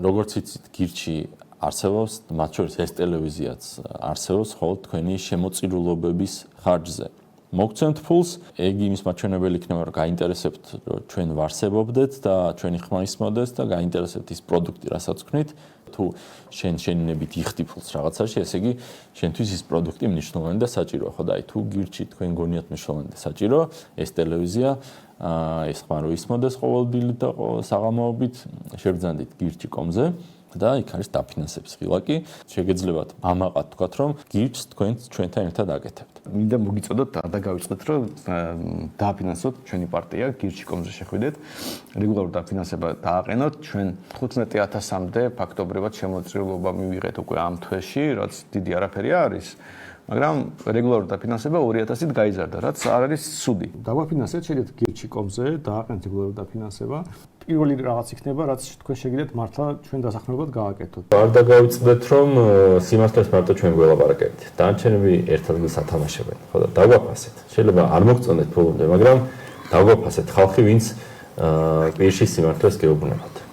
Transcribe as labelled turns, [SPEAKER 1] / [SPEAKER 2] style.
[SPEAKER 1] როგორც იცით, გირჩი არსებობს, მათ შორის ეს ტელევიზიაც არსებობს, ხოლო თქვენი შემოწირულობების ხარჯზე. მოგცემთ ფულს, ეგ იმის მაჩვენებელი იქნება, რომ გაინტერესებთ, რომ ჩვენ ვარსებობდეთ და ჩვენი ხმა ისმოდეს და გაინტერესებთ ის პროდუქტი, რასაც ვქნით. თუ შენინებით იხდი ფულს რაღაცაში, ესე იგი, შენთვის ის პროდუქტი მნიშვნელოვანი და საჭიროა, ხო და აი თუ გირჩი თქვენ გონიათ მნიშვნელოვანი და საჭირო, ეს ტელევიზია, ეს ხმა რო ისმოდეს ყოველდღიურად და საღამოობით, შეგრძანდით გირჩი.com-ზე. და იქ არის დაფინანსების ღილაკი. შეგეძლებათ ამაყად თქვათ, რომ გირჩს ჩვენთან ერთად აკეთებთ.
[SPEAKER 2] მინდა მოგიწოდოთ და გავიწყდეთ, რომ დააფინანსოთ ჩვენი პარტია, გირჩი.com-ზე შეხვიდეთ. რეგულარული დაფინანსება დააყენოთ. ჩვენ 15,000-მდე ფაქტობრივად შემოწირულობა მივიღეთ უკვე ამ თვეში, რაც დიდი არაფერი არის. მაგრამ რეგულარული დაფინანსება 2,000-ით გაიზარდა, რაც არ არის ცუდი.
[SPEAKER 3] დავაფინანსეთ, შეგიძლიათ გირჩი.com-ზე დააყენოთ რეგულარული დაფინანსება. პირველი რაღაც იქნება, რაც თქვენ შეგიძლიათ მართლა ჩვენ დასახმარებლად გააკეთოთ.
[SPEAKER 1] არ დაგავიწყდეთ, რომ სიმართლეს მარტო ჩვენ გველაპარაკებით. დანარჩენები ერთ ადგილს ათამაშებენ, ხო და დაგვაფასეთ. შეიძლება არ მოგწონდეთ ფულობდე, მაგრამ დაგვაფასეთ ხალხი, ვინც პირში სიმართლეს გეუბნებათ.